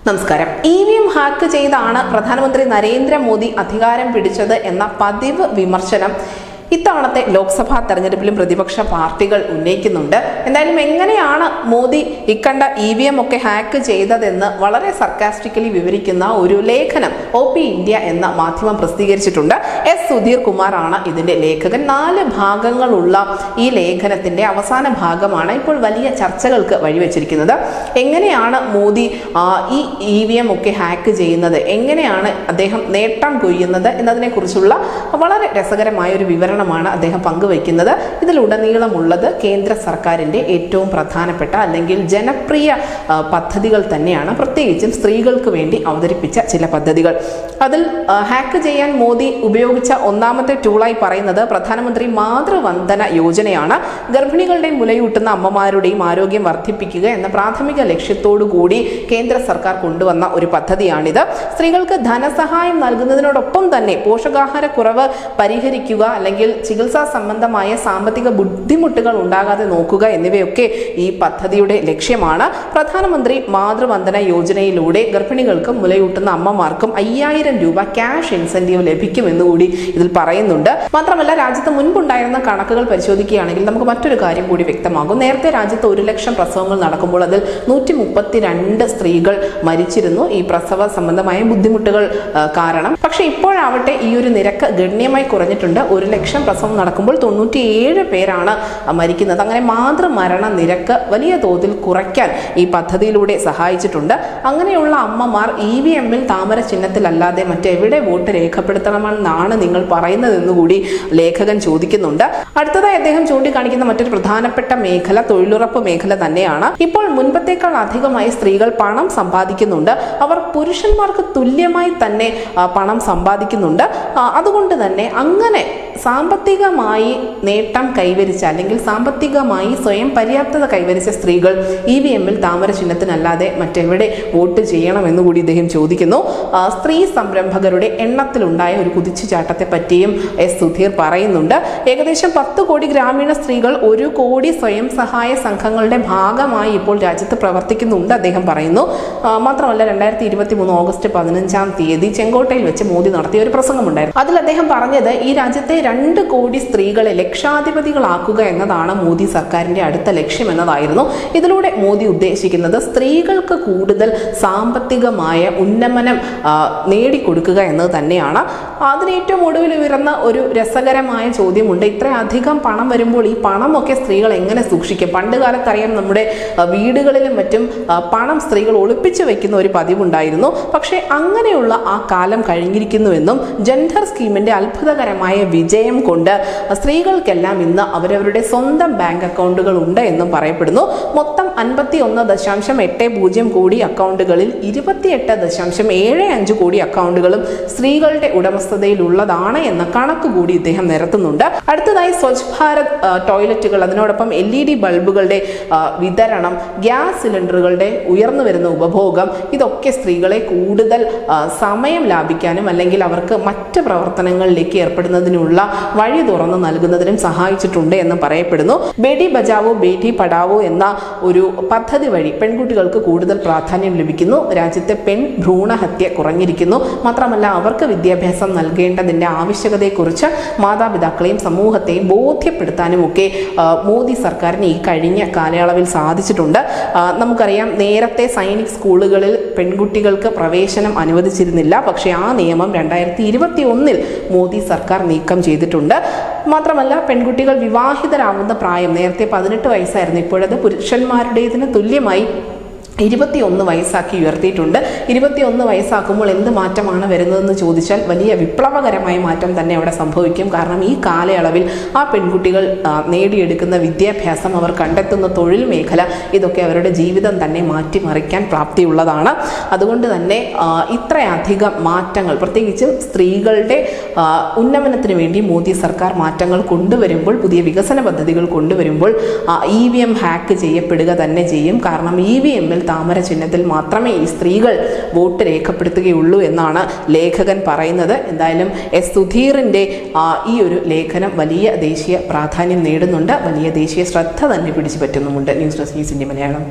നമസ്കാരം. EVM hack ചെയ്താണ് പ്രധാനമന്ത്രി നരേന്ദ്രമോദി അധികാരം പിടിച്ചത് എന്ന പതിവ് വിമർശനം ഇത്തവണത്തെ ലോക്സഭാ തെരഞ്ഞെടുപ്പിലും പ്രതിപക്ഷ പാർട്ടികൾ ഉന്നയിക്കുന്നുണ്ട്. എന്തായാലും എങ്ങനെയാണ് മോദി ഇക്കണ്ട EVM ഒക്കെ ഹാക്ക് ചെയ്തതെന്ന് വളരെ സർക്കാസ്റ്റിക്കലി വിവരിക്കുന്ന ഒരു ലേഖനം OP ഇന്ത്യ എന്ന മാധ്യമം പ്രസിദ്ധീകരിച്ചിട്ടുണ്ട്. സുധീർ കുമാർ ആണ് ഇതിന്റെ ലേഖകൻ. 4 ഭാഗങ്ങളുള്ള ഈ ലേഖനത്തിന്റെ അവസാന ഭാഗമാണ് ഇപ്പോൾ വലിയ ചർച്ചകൾക്ക് വഴിവെച്ചിരിക്കുന്നത്. എങ്ങനെയാണ് മോദി ഈ EVM ഒക്കെ ഹാക്ക് ചെയ്യുന്നത്, എങ്ങനെയാണ് അദ്ദേഹം നേട്ടം കൊയ്യുന്നത് എന്നതിനെ കുറിച്ചുള്ള വളരെ രസകരമായ ഒരു വിവരണം അദ്ദേഹം പങ്കുവയ്ക്കുന്നത്. ഇതിലുടനീളമുള്ളത് കേന്ദ്ര സർക്കാരിന്റെ ഏറ്റവും പ്രധാനപ്പെട്ട അല്ലെങ്കിൽ ജനപ്രിയ പദ്ധതികൾ തന്നെയാണ്, പ്രത്യേകിച്ചും സ്ത്രീകൾക്ക് വേണ്ടി അവതരിപ്പിച്ച ചില പദ്ധതികൾ. അതിൽ ഹാക്ക് ചെയ്യാൻ മോദി ഉപയോഗിച്ച ഒന്നാമത്തെ ടൂളായി പറയുന്നത് പ്രധാനമന്ത്രി മാതൃവന്ദന യോജനയാണ്. ഗർഭിണികളുടെ മുലയൂട്ടുന്ന അമ്മമാരുടെയും ആരോഗ്യം വർദ്ധിപ്പിക്കുക എന്ന പ്രാഥമിക ലക്ഷ്യത്തോടു കൂടി കേന്ദ്ര സർക്കാർ കൊണ്ടുവന്ന ഒരു പദ്ധതിയാണിത്. സ്ത്രീകൾക്ക് ധനസഹായം നൽകുന്നതിനോടൊപ്പം തന്നെ പോഷകാഹാരക്കുറവ് പരിഹരിക്കുക അല്ലെങ്കിൽ ചികിത്സാ സംബന്ധമായ സാമ്പത്തിക ബുദ്ധിമുട്ടുകൾ ഉണ്ടാകാതെ നോക്കുക എന്നിവയൊക്കെ ഈ പദ്ധതിയുടെ ലക്ഷ്യമാണ്. പ്രധാനമന്ത്രി മാതൃവന്ദന യോജനയിലൂടെ ഗർഭിണികൾക്കും മുലയൂട്ടുന്ന അമ്മമാർക്കും 5000 രൂപ ക്യാഷ് ഇൻസെന്റീവ് ലഭിക്കുമെന്നുകൂടി ഇതിൽ പറയുന്നുണ്ട്. മാത്രമല്ല, രാജ്യത്ത് മുൻപുണ്ടായിരുന്ന കണക്കുകൾ പരിശോധിക്കുകയാണെങ്കിൽ നമുക്ക് മറ്റൊരു കാര്യം കൂടി വ്യക്തമാകും. നേരത്തെ രാജ്യത്ത് 1 ലക്ഷം പ്രസവങ്ങൾ നടക്കുമ്പോൾ അതിൽ 132 സ്ത്രീകൾ മരിച്ചിരുന്നു ഈ പ്രസവ സംബന്ധമായ ബുദ്ധിമുട്ടുകൾ കാരണം. പക്ഷെ ഇപ്പോഴാവട്ടെ ഈ ഒരു നിരക്ക് ഗണ്യമായി കുറഞ്ഞിട്ടുണ്ട്. 1 ലക്ഷം പ്രസവം നടക്കുമ്പോൾ 97 പേരാണ് മരിക്കുന്നത്. അങ്ങനെ മാതൃമരണ നിരക്ക് വലിയ തോതിൽ കുറയ്ക്കാൻ ഈ പദ്ധതിയിലൂടെ സഹായിച്ചിട്ടുണ്ട്. അങ്ങനെയുള്ള അമ്മമാർ EVM-ൽ താമര ചിഹ്നത്തിലല്ലാതെ മറ്റെവിടെ വോട്ട് രേഖപ്പെടുത്തണമെന്നാണ് നിങ്ങൾ പറയുന്നതെന്നുകൂടി ലേഖകൻ ചോദിക്കുന്നുണ്ട്. അടുത്തതായി അദ്ദേഹം ചൂണ്ടിക്കാണിക്കുന്ന മറ്റൊരു പ്രധാനപ്പെട്ട മേഖല തൊഴിലുറപ്പ് മേഖല തന്നെയാണ്. ഇപ്പോൾ മുൻപത്തേക്കാൾ അധികമായി സ്ത്രീകൾ പണം സമ്പാദിക്കുന്നുണ്ട്. അവർ പുരുഷന്മാർക്ക് തുല്യമായി തന്നെ പണം സമ്പാദിക്കുന്നുണ്ട്. അതുകൊണ്ട് തന്നെ അങ്ങനെ സാമ്പത്തികമായി നേട്ടം കൈവരിച്ച അല്ലെങ്കിൽ സാമ്പത്തികമായി സ്വയം പര്യാപ്തത കൈവരിച്ച സ്ത്രീകൾ EVM-ൽ താമര ചിഹ്നത്തിനല്ലാതെ മറ്റെവിടെ വോട്ട് ചെയ്യണമെന്നുകൂടി ഇദ്ദേഹം ചോദിക്കുന്നു. സ്ത്രീ സംരംഭകരുടെ എണ്ണത്തിലുണ്ടായ ഒരു കുതിച്ചുചാട്ടത്തെ പറ്റിയും സുധീർ പറയുന്നുണ്ട്. ഏകദേശം 10 കോടി ഗ്രാമീണ സ്ത്രീകൾ 1 കോടി സ്വയം സഹായ സംഘങ്ങളുടെ ഭാഗമായി ഇപ്പോൾ രാജ്യത്ത് പ്രവർത്തിക്കുന്നുണ്ട് അദ്ദേഹം പറയുന്നു. മാത്രമല്ല 2023 ഓഗസ്റ്റ് 15 ചെങ്കോട്ടയിൽ വെച്ച് മോദി നടത്തിയ ഒരു പ്രസംഗമുണ്ടായിരുന്നു. അതിൽ അദ്ദേഹം പറഞ്ഞത് ഈ രാജ്യത്തെ 2 കോടി സ്ത്രീകളെ ലക്ഷാധിപതികളാക്കുക എന്നതാണ് മോദി സർക്കാരിന്റെ അടുത്ത ലക്ഷ്യം എന്നതായിരുന്നു. ഇതിലൂടെ മോദി ഉദ്ദേശിക്കുന്നത് സ്ത്രീകൾക്ക് കൂടുതൽ സാമ്പത്തികമായ ഉന്നമനം നേടിക്കൊടുക്കുക എന്നത് തന്നെയാണ്. അതിന് ഏറ്റവും ഒടുവിൽ ഉയർന്ന ഒരു രസകരമായ ചോദ്യമുണ്ട്. ഇത്രയധികം പണം വരുമ്പോൾ ഈ പണമൊക്കെ സ്ത്രീകൾ എങ്ങനെ സൂക്ഷിക്കും? പണ്ട് കാലത്തറിയാം, നമ്മുടെ വീടുകളിലും മറ്റും പണം സ്ത്രീകൾ ഒളിപ്പിച്ചു വെക്കുന്ന ഒരു പതിവുണ്ടായിരുന്നു. പക്ഷേ അങ്ങനെയുള്ള ആ കാലം കഴിഞ്ഞിരിക്കുന്നുവെന്നും ജെൻഡർ സ്കീമിന്റെ അത്ഭുതകരമായ വിജയം കൊണ്ട് സ്ത്രീകൾക്കെല്ലാം ഇന്ന് അവരവരുടെ സ്വന്തം ബാങ്ക് അക്കൗണ്ടുകൾ ഉണ്ട് എന്നും പറയപ്പെടുന്നു. മൊത്തം 51.80 കോടി അക്കൗണ്ടുകളിൽ 28.75 കോടി അക്കൗണ്ടുകളും സ്ത്രീകളുടെ ഉടമസ്ഥതയിലുള്ളതാണ് എന്ന കണക്ക് കൂടി ഇദ്ദേഹം നിരത്തുന്നുണ്ട്. അടുത്തതായി സ്വച്ഛ് ഭാരത് ടോയ്ലറ്റുകൾ, അതിനോടൊപ്പം LED ബൾബുകളുടെ വിതരണം, ഗ്യാസ് സിലിണ്ടറുകളുടെ ഉയർന്നു വരുന്ന ഉപഭോഗം, ഇതൊക്കെ സ്ത്രീകളെ കൂടുതൽ സമയം ലാഭിക്കാനും അല്ലെങ്കിൽ അവർക്ക് മറ്റ് പ്രവർത്തനങ്ങളിലേക്ക് ഏർപ്പെടുന്നതിനുള്ള വഴി തുറന്നു നൽകുന്നതിനും സഹായിച്ചിട്ടുണ്ട് എന്ന് പറയപ്പെടുന്നു. ബേടി ബചാവോ ബേടി പഠാവോ എന്ന ഒരു പദ്ധതി വഴി പെൺകുട്ടികൾക്ക് കൂടുതൽ പ്രാധാന്യം ലഭിക്കുന്നു. രാജ്യത്തെ ഭ്രൂണഹത്യ കുറഞ്ഞിരിക്കുന്നു. മാത്രമല്ല, അവർക്ക് വിദ്യാഭ്യാസം നൽകേണ്ടതിന്റെ ആവശ്യകതയെക്കുറിച്ച് മാതാപിതാക്കളെയും സമൂഹത്തെയും ബോധ്യപ്പെടുത്താനും ഒക്കെ മോദി സർക്കാരിന് ഈ കഴിഞ്ഞ കാലയളവിൽ സാധിച്ചിട്ടുണ്ട്. നമുക്കറിയാം, നേരത്തെ സൈനിക് സ്കൂളുകളിൽ പെൺകുട്ടികൾക്ക് പ്രവേശനം അനുവദിച്ചിരുന്നില്ല. പക്ഷേ ആ നിയമം 2021 മോദി സർക്കാർ നീക്കം ചെയ്തിട്ടുണ്ട്. മാത്രമല്ല, പെൺകുട്ടികൾ വിവാഹിതരാവുന്ന പ്രായം നേരത്തെ 18 വയസ്സായിരുന്നു. ഇപ്പോഴത് പുരുഷന്മാരുടേതിന് തുല്യമായി 21 വയസ്സാക്കി ഉയർത്തിയിട്ടുണ്ട്. 21 വയസ്സാക്കുമ്പോൾ എന്ത് മാറ്റമാണ് വരുന്നതെന്ന് ചോദിച്ചാൽ വലിയ വിപ്ലവകരമായ മാറ്റം തന്നെ അവിടെ സംഭവിക്കും. കാരണം ഈ കാലയളവിൽ ആ പെൺകുട്ടികൾ നേടിയെടുക്കുന്ന വിദ്യാഭ്യാസം, അവർ കണ്ടെത്തുന്ന തൊഴിൽ മേഖല, ഇതൊക്കെ അവരുടെ ജീവിതം തന്നെ മാറ്റിമറിക്കാൻ പ്രാപ്തിയുള്ളതാണ്. അതുകൊണ്ട് തന്നെ ഇത്രയധികം മാറ്റങ്ങൾ, പ്രത്യേകിച്ചും സ്ത്രീകളുടെ ഉന്നമനത്തിന് വേണ്ടി മോദി സർക്കാർ മാറ്റങ്ങൾ കൊണ്ടുവരുമ്പോൾ, പുതിയ വികസന പദ്ധതികൾ കൊണ്ടുവരുമ്പോൾ EVM ഹാക്ക് ചെയ്യപ്പെടുക തന്നെ ചെയ്യും. കാരണം EVM-ൽ താമര ചിഹ്നത്തിൽ മാത്രമേ ഈ സ്ത്രീകൾ വോട്ട് രേഖപ്പെടുത്തുകയുള്ളൂ എന്നാണ് ലേഖകൻ പറയുന്നത്. എന്തായാലും സുധീറിന്റെ ഈ ഒരു ലേഖനം വലിയ ദേശീയ പ്രാധാന്യം നേടുന്നുണ്ട്, വലിയ ദേശീയ ശ്രദ്ധ തന്നെ പിടിച്ചു പറ്റുന്നുമുണ്ട്. News desk news India Malayalam.